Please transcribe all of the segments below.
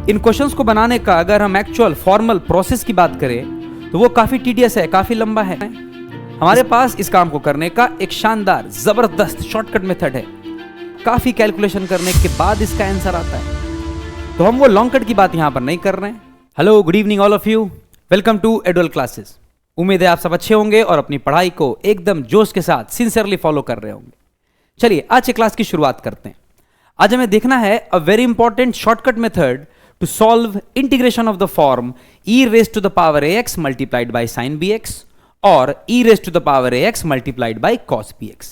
इन questions को बनाने का अगर हम एक्चुअल फॉर्मल प्रोसेस की बात करें तो वो काफी टीडियस है, काफी लंबा है। हमारे पास इस काम को करने का एक शानदार जबरदस्त शॉर्टकट मेथड है। काफी कैलकुलेशन करने के बाद इसका आंसर आता है, तो हम वो लॉन्ग कट की बात यहां पर नहीं कर रहे हैं। Hello, good evening all of you, welcome to Edual classes. उम्मीद है आप सब अच्छे होंगे और अपनी पढ़ाई को एकदम जोश के साथ सिंसियरली फॉलो कर रहे होंगे। चलिए आज के क्लास की शुरुआत करते हैं। आज हमें देखना है a very important shortcut method to solve integration of the form e raised to the power ax multiplied by sin bx और e raised to the power ax multiplied by cos bx।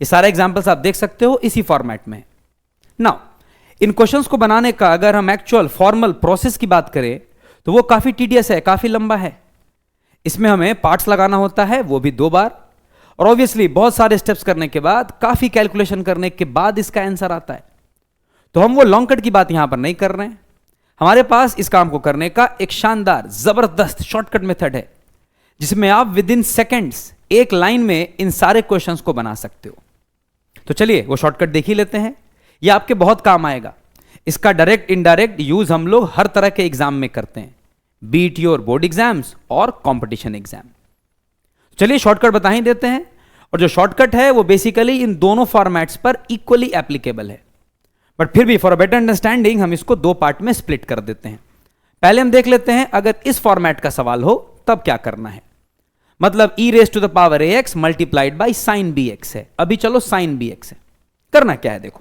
ये सारे examples आप देख सकते हो इसी format में। Now in questions को बनाने का अगर हम एक्चुअल फॉर्मल प्रोसेस की बात करें तो वो काफी टीडियस है, काफी लंबा है। इसमें हमें पार्ट्स लगाना होता है, वो भी 2 बार, और ऑब्वियसली बहुत सारे स्टेप्स करने के बाद, काफी कैलकुलेशन करने के बाद इसका आंसर आता है। तो हम वो लॉन्ग कट की बात यहां पर नहीं कर रहे हैं। हमारे पास इस काम को करने का एक शानदार जबरदस्त शॉर्टकट मेथड है जिसमें आप विद इन सेकेंड्स एक लाइन में इन सारे क्वेश्चंस को बना सकते हो। तो चलिए वो शॉर्टकट देख ही लेते हैं, ये आपके बहुत काम आएगा। इसका डायरेक्ट इनडायरेक्ट यूज हम लोग हर तरह के एग्जाम में करते हैं, बीट योर बोर्ड एग्जाम्स और कॉम्पिटिशन एग्जाम। चलिए शॉर्टकट बता ही देते हैं, और जो शॉर्टकट है वो बेसिकली इन दोनों फॉर्मेट्स पर इक्वली एप्लीकेबल है, बट फिर भी फॉर अ बेटर अंडरस्टैंडिंग हम इसको 2 पार्ट में स्प्लिट कर देते हैं। पहले हम देख लेते हैं अगर इस फॉर्मेट का सवाल हो तब क्या करना है। मतलब e raise to the power ax multiplied by sine bx है। अभी चलो साइन bx है। करना क्या है देखो,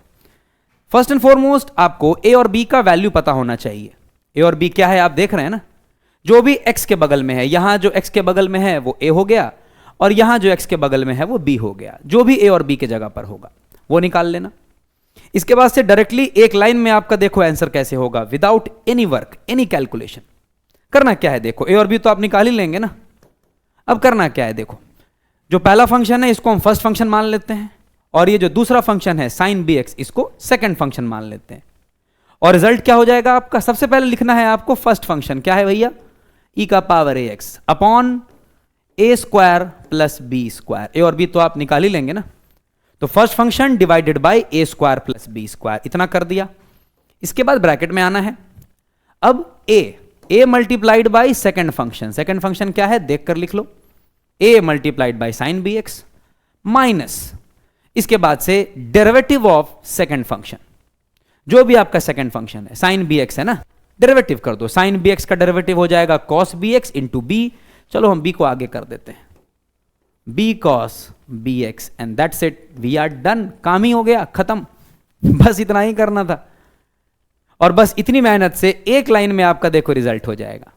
फर्स्ट एंड फॉरमोस्ट आपको a और b का वैल्यू पता होना चाहिए। a और b क्या है आप देख रहे हैं ना, जो भी x के बगल में है, यहां जो x के बगल में है वो a हो गया, और यहां जो x के बगल में है वो b हो गया। जो भी a और b के जगह पर होगा वो निकाल लेना। इसके बाद से डायरेक्टली एक लाइन में आपका देखो आंसर कैसे होगा, without any work, any calculation. करना क्या है देखो, ए और बी तो आप निकाल ही लेंगे ना। अब करना क्या है देखो, जो पहला फंक्शन है इसको हम फर्स्ट फंक्शन मान लेते हैं, और ये जो दूसरा फंक्शन है साइन bx इसको सेकंड फंक्शन मान लेते हैं। और रिजल्ट क्या हो जाएगा आपका, सबसे पहले लिखना है आपको फर्स्ट फंक्शन क्या है भैया, e का power ax upon a square plus b square. A और बी तो आप निकाल ही लेंगे ना, तो first function divided by a square plus b square, इतना कर दिया। इसके बाद ब्रैकेट में आना है। अब a multiplied by second function क्या है देख कर लिख लो, a multiplied by sine bx minus इसके बाद से डेरिवेटिव ऑफ सेकंड फंक्शन, जो भी आपका सेकंड फंक्शन है साइन bx है ना, डेरिवेटिव कर दो। साइन bx का डेरिवेटिव हो जाएगा cos bx इंटू b। चलो हम b को आगे कर देते हैं, b cos bx and that's it, we are done. काम ही हो गया, खत्म, बस इतना ही करना था। और बस इतनी मेहनत से एक लाइन में आपका देखो रिजल्ट हो जाएगा।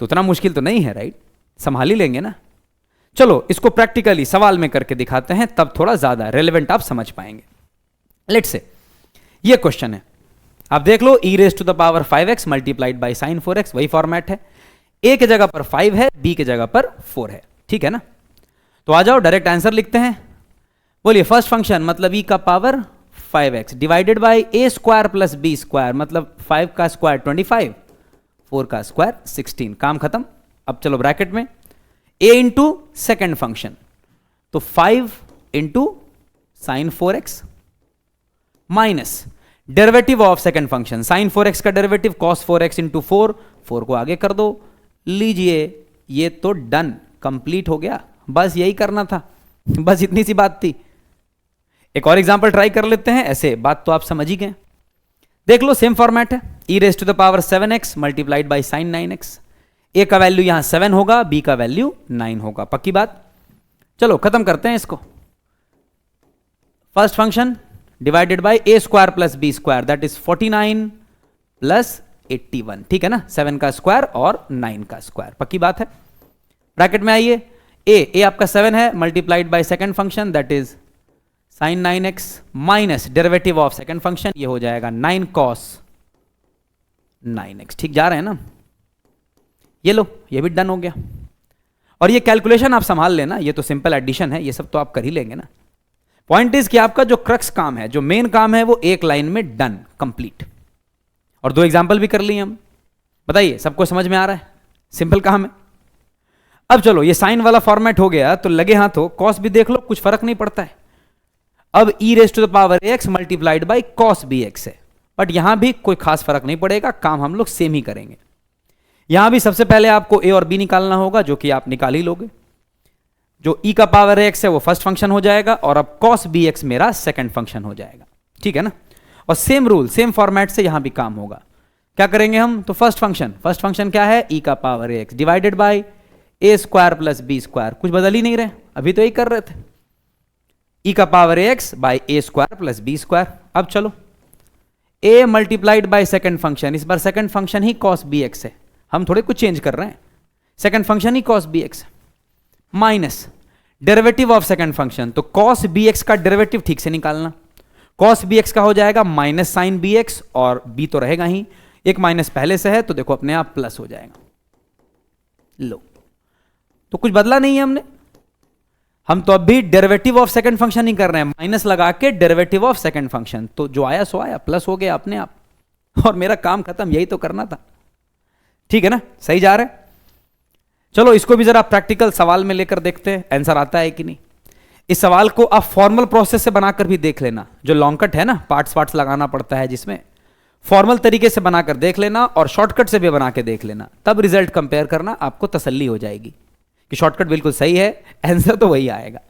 तो उतना मुश्किल तो नहीं है, राइट? संभाल ही लेंगे ना। चलो इसको प्रैक्टिकली सवाल में करके दिखाते हैं, तब थोड़ा ज्यादा रेलेवेंट आप समझ पाएंगे। लेट्स से ये क्वेश्चन है, आप देख लो e raise to the power 5x multiplied by sine 4x, वही फॉर्मेट है। a के जगह पर 5 है, b के जगह पर 4 है, ठीक है ना। तो आ जाओ डायरेक्ट आंसर लिखते हैं। बोलिए फर्स्ट फंक्शन मतलब e का power 5x divided by a square plus b square, मतलब 5 का स्क्वायर 25, 4 का स्क्वायर 16। काम खत्म। अब चलो ब्रैकेट में a इंटू सेकेंड फंक्शन, तो 5 into sine 4x minus derivative of second function sine 4x का डेरिवेटिव cos 4x इंटू 4 को आगे कर दो। लीजिए ये तो डन, कंप्लीट हो गया। बस यही करना था, बस इतनी सी बात थी। एक और एग्जांपल ट्राई कर लेते हैं, ऐसे बात तो आप समझ ही गए। देख लो सेम फॉर्मेट है, e raise to the power 7x multiplied by sine 9x। a का वैल्यू यहां 7 होगा, b का वैल्यू 9 होगा, पक्की बात। चलो खत्म करते हैं इसको। First function divided by a square plus b square, that is 49 plus 81, ठीक है ना। 7 का स्क्वायर और 9 का स्क्वायर, पक्की बात है। ब्रैकेट में आइए, a आपका 7 है multiplied by second function that is sine 9x minus derivative of second function, ये हो जाएगा 9 cos 9x। ठीक जा रहे हैं ना। ये लो ये भी डन हो गया। और ये कैलकुलेशन आप संभाल लेना, ये तो सिंपल एडिशन है, ये सब तो आप कर ही लेंगे ना। पॉइंट इज कि आपका जो क्रक्स काम है, जो मेन काम है, वो एक लाइन में डन, कंप्लीट। और 2 एग्जाम्पल भी कर लिए हम। बताइए सबको समझ में आ रहा है? सिंपल काम है। अब चलो ये साइन वाला फॉर्मेट हो गया, तो लगे हाथों कॉस भी देख लो, कुछ फर्क नहीं पड़ता है। अब e raise to the power ax multiplied by cos bx है, बट यहां भी कोई खास फर्क नहीं पड़ेगा, काम हम लोग सेम ही करेंगे। यहां भी सबसे पहले आपको ए और बी निकालना होगा, जो कि आप निकाल ही लोगे। जो e का पावर एक्स है वो फर्स्ट फंक्शन हो जाएगा, और अब cos bx मेरा सेकंड फंक्शन हो जाएगा, ठीक है ना। और सेम रूल सेम फॉर्मेट से यहां भी काम होगा। क्या करेंगे हम, तो फर्स्ट फंक्शन क्या है, e का power x divided by a square plus b square, कुछ बदल ही नहीं रहे, अभी तो यही कर रहे थे, e का power x by a square plus b square. अब चलो a multiplied by second function, इस बार सेकंड फंक्शन ही cos bx है, हम थोड़े कुछ चेंज कर रहे हैं, सेकंड फंक्शन ही cos bx minus derivative of second function, तो cos bx का डेरिवेटिव ठीक से निकालना, cos bx का हो जाएगा माइनस साइन bx, और b तो रहेगा ही, एक माइनस पहले से है तो देखो अपने आप प्लस हो जाएगा। लो, तो कुछ बदला नहीं है हमने, हम तो अभी डेरिवेटिव ऑफ सेकंड फंक्शन नहीं कर रहे हैं, माइनस लगा के डेरिवेटिव ऑफ सेकंड फंक्शन, तो जो आया सो आया, प्लस हो गया अपने आप, और मेरा काम खत्म, यही तो करना था, ठीक है ना, सही जा रहा है। चलो इसको भी जरा प्रैक्टिकल सवाल में लेकर देखते हैं आंसर आता है कि नहीं। इस सवाल को आप फॉर्मल प्रोसेस से बनाकर भी देख लेना, जो लॉन्ग कट है ना, पार्ट्स लगाना पड़ता है जिसमें, फॉर्मल तरीके से बनाकर देख लेना और शॉर्टकट से भी बना के देख लेना, तब रिजल्ट कंपेयर करना, आपको तसल्ली हो जाएगी कि शॉर्टकट बिल्कुल सही है, आंसर तो वही आएगा।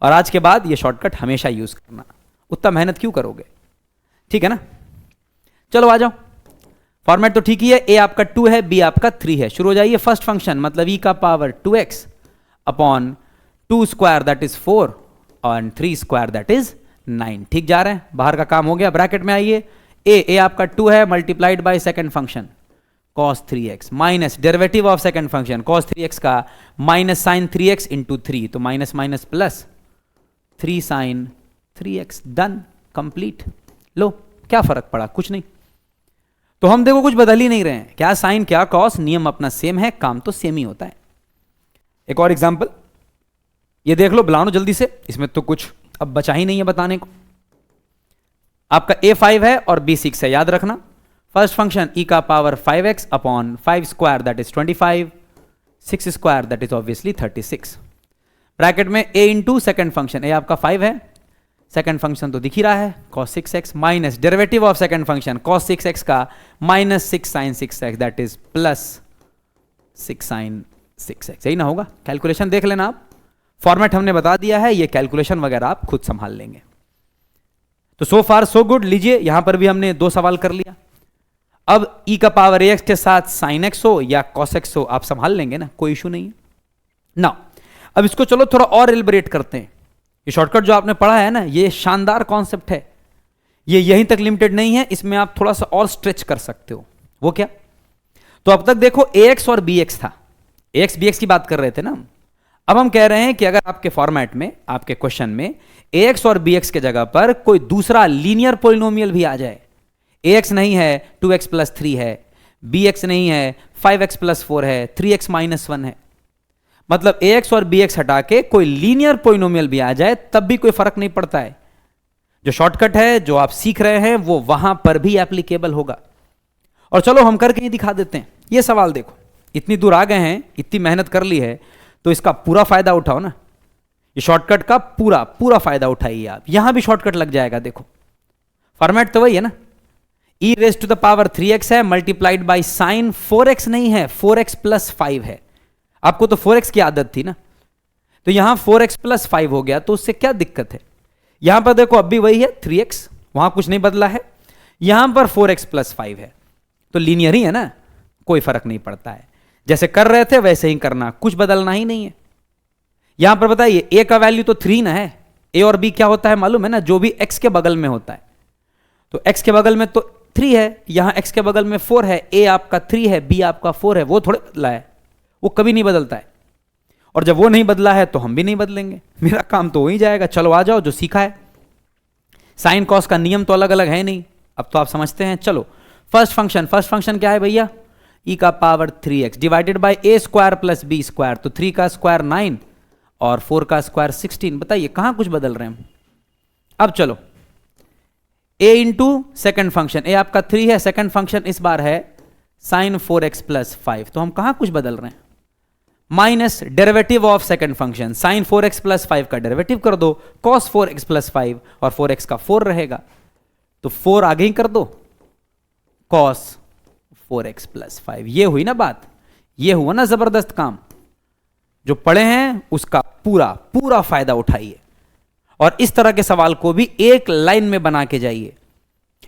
और आज के बाद ये शॉर्टकट हमेशा यूज करना, उतना मेहनत क्यों करोगे, ठीक है ना। चलो आ जाओ, फॉर्मेट तो ठीक ही है, ए आपका 2 है, बी आपका 3 है। शुरू हो जाइए, फर्स्ट फंक्शन मतलब e का power 2x upon 2 square that is 4 और 3 स्क्वायर दैट इज 9, ठीक जा रहे हैं, बाहर का काम हो गया। ब्रैकेट में आइए, ए आपका 2 है multiplied by second function cos 3x minus derivative of second function cos 3x का माइनस साइन 3x इंटू 3, तो minus minus plus 3 sine 3x, done complete. लो क्या फर्क पड़ा, कुछ नहीं, तो हम देखो कुछ बदल ही नहीं रहे हैं, क्या साइन क्या कॉस, नियम अपना सेम है, काम तो सेम ही होता है। एक और एग्जांपल ये देख लो, बुलाओ जल्दी से, इसमें तो कुछ अब बचा ही नहीं है बताने को। आपका a 5 है और b 6 है, याद रखना, फर्स्ट फंक्शन e का power 5x upon 5 square that is 25, 6 square that is obviously 36, bracket में a into second function, a आपका 5 है, सेकंड फंक्शन तो दिख ही रहा है cos 6x minus derivative of second function cos 6x का minus 6 sine 6x that is plus 6 sine 6x, यही ना होगा। कैलकुलेशन देख लेना आप, फॉर्मेट हमने बता दिया है, ये कैलकुलेशन वगैरह आप खुद संभाल लेंगे। तो सो फार सो गुड, लीजिए यहां पर भी हमने 2 सवाल कर लिया। अब e का पावर ax के साथ sin x हो या cos x हो, आप संभाल लेंगे ना, कोई इशू नहीं है ना। अब इसको चलो थोड़ा और एलिबरेट करते हैं, ये शॉर्टकट जो आपने पढ़ा है ना, ये शानदार कॉन्सेप्ट है, ये यहीं तक लिमिटेड नहीं है, इसमें आप थोड़ा सा और स्ट्रेच कर सकते हो। वो क्या, तो अब तक देखो ax और bx था, ax bx की बात कर रहे थे ना, अब हम कह रहे हैं कि अगर आपके फॉर्मेट में, आपके क्वेश्चन में ax और bx के जगह पर कोई दूसरा लीनियर पॉलिनोमियल भी आ जाए, ax नहीं है 2x प्लस 3 है, bx नहीं है 5x प्लस 4 है, 3x माइनस 1 है, मतलब ax और bx हटा के कोई लीनियर पॉलिनोमियल भी आ जाए तब भी कोई फर्क नहीं पड़ता है। जो शॉर्टकट है जो आप सीख रहे हैं वो वहां पर भी एप्लीकेबल होगा। और चलो हम करके ही दिखा देते हैं। ये सवाल देखो, इतनी दूर आ गए हैं, इतनी मेहनत कर ली है, तो इसका पूरा फायदा उठाओ ना, ये शॉर्टकट का पूरा पूरा फायदा उठाइए आप। यहां भी शॉर्टकट लग जाएगा, देखो फॉर्मेट तो वही है ना, e raise to the power 3x है मल्टीप्लाइड बाई साइन 4x नहीं है, 4x प्लस 5 है, आपको तो 4x की आदत थी ना, तो यहां 4x प्लस 5 हो गया, तो उससे क्या दिक्कत है। यहां पर देखो अब भी वही है 3x, वहां कुछ नहीं बदला है, यहां पर 4x प्लस 5 है, तो लीनियर ही है ना, कोई फर्क नहीं पड़ता है, जैसे कर रहे थे वैसे ही करना, कुछ बदलना ही नहीं है। यहां पर बताइए a का वैल्यू तो 3 ना है, a और b क्या होता है मालूम है ना, जो भी x के बगल में होता है, तो x के बगल में तो 3 है, यहां x के बगल में 4 है, a आपका 3 है, b आपका 4 है, वो थोड़े बदला है, वो कभी नहीं बदलता है, और जब वो नहीं बदला है तो हम भी नहीं बदलेंगे, मेरा काम तो हो ही जाएगा। चलो आ जाओ, जो सीखा है, साइन कॉस का नियम तो अलग अलग है नहीं, अब तो आप समझते हैं। चलो फर्स्ट फंक्शन क्या है भैया, e का power 3x divided by a square plus b square, तो 3 का स्क्वायर 9 और 4 का स्क्वायर 16, बताइए कहां कुछ बदल रहे हैं। अब चलो a into second function, a आपका 3 है, सेकेंड फंक्शन इस बार है साइन 4x प्लस 5, तो हम कहां कुछ बदल रहे हैं, minus derivative of second function, sine 4x plus 5 का डेरिवेटिव कर दो, cos 4x प्लस 5 और 4x का 4 रहेगा, तो 4 आगे ही कर दो, cos 4x प्लस 5। ये हुई ना बात, ये हुआ ना जबरदस्त काम। जो पढ़े हैं उसका पूरा पूरा फायदा उठाइए और इस तरह के सवाल को भी एक लाइन में बना के जाइए।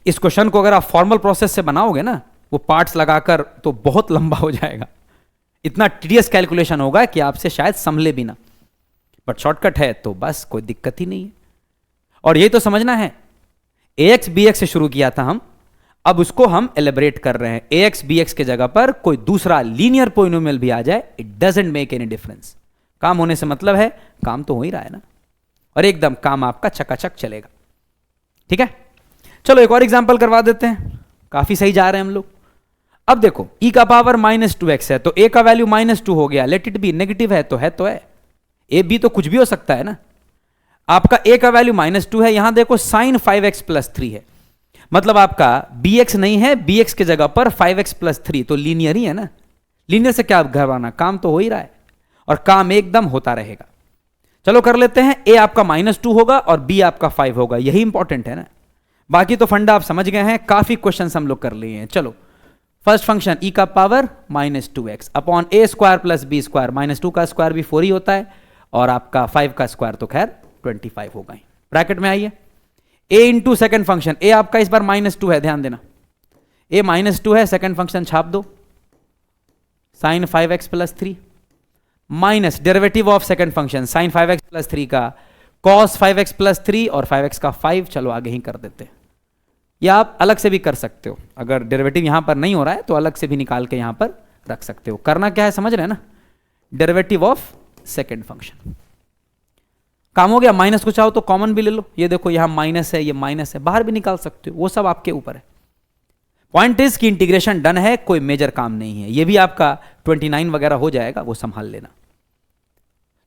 इस क्वेश्चन को अगर आप फॉर्मल प्रोसेस से बनाओगे ना, वो पार्ट्स लगाकर, तो बहुत लंबा हो जाएगा, इतना टीडियस कैलकुलेशन होगा कि आपसे शायद संभले भी ना। बट शॉर्टकट है तो बस कोई दिक्कत ही नहीं है। और ये तो समझना है, ax bx से शुरू किया था हम, अब उसको हम एलिब्रेट कर रहे हैं। ax bx के जगह पर कोई दूसरा लीनियर पोलिनोमियल भी आ जाए, it doesn't make any difference. काम होने से मतलब है काम तो हो ही रहा है ना, और एकदम काम आपका चकाचक चलेगा। ठीक है, चलो एक और एग्जांपल करवा देते हैं, काफी सही जा रहे हैं हम लोग। अब देखो e का पावर -2x है, तो a का वैल्यू -2 हो गया, लेट इट बी, नेगेटिव है तो है, a b तो कुछ भी हो सकता है ना। आपका a का वैल्यू -2 है, यहां देखो sin 5x प्लस 3 है, मतलब आपका bx नहीं है, bx के जगह पर 5x प्लस 3, तो लीनियर ही है ना। लीनियर से क्या घबराना, काम तो हो ही रहा है और काम एकदम होता रहेगा। चलो कर लेते हैं, a आपका -2 होगा और b आपका 5 होगा, यही इंपॉर्टेंट है ना। बाकी तो फंडा आप समझ गए हैं, काफी क्वेश्चन हम लोग कर लिए हैं। चलो फर्स्ट फंक्शन e का power -2x upon a square plus b square, -2 का स्क्वायर भी 4 ही होता है और आपका 5 का स्क्वायर तो खैर 25 होगा ही। ब्रैकेट में आइए, a into second function, a आपका इस बार -2 है, ध्यान देना, a -2 है, सेकेंड फंक्शन छाप दो, sin 5x plus 3 minus derivative of second function sin 5x plus 3 का cos 5x प्लस 3 और 5x का 5। चलो आगे ही कर देते हैं, या आप अलग से भी कर सकते हो, अगर डेरिवेटिव यहां पर नहीं हो रहा है तो अलग से भी निकाल के यहां पर रख सकते हो। करना क्या है समझ रहे हैं ना, डेरिवेटिव ऑफ सेकेंड फंक्शन। काम हो गया, माइनस को चाहो तो कॉमन भी ले लो, ये देखो यहां माइनस है, ये माइनस है, बाहर भी निकाल सकते हो, वो सब आपके ऊपर है। पॉइंट इज कि इंटीग्रेशन डन है, कोई मेजर काम नहीं है, ये भी आपका 29 वगैरह हो जाएगा, वो संभाल लेना।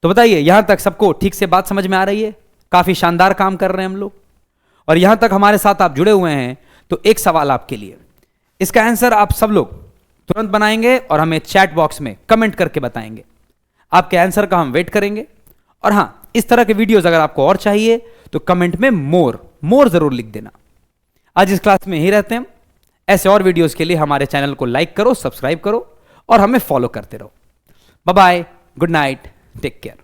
तो बताइए यहां तक सबको ठीक से बात समझ में आ रही है? काफी शानदार काम कर रहे हैं हम लोग, और यहां तक हमारे साथ आप जुड़े हुए हैं तो एक सवाल आपके लिए, इसका आंसर आप सब लोग तुरंत बनाएंगे और हमें चैट बॉक्स में कमेंट करके बताएंगे। आपके आंसर का हम वेट करेंगे। और हां, इस तरह के वीडियोस अगर आपको और चाहिए तो कमेंट में मोर जरूर लिख देना। आज इस क्लास में ही रहते हैं, ऐसे और वीडियोस के लिए हमारे चैनल को लाइक करो, सब्सक्राइब करो और हमें फॉलो करते रहो। Bye bye, good night, take care.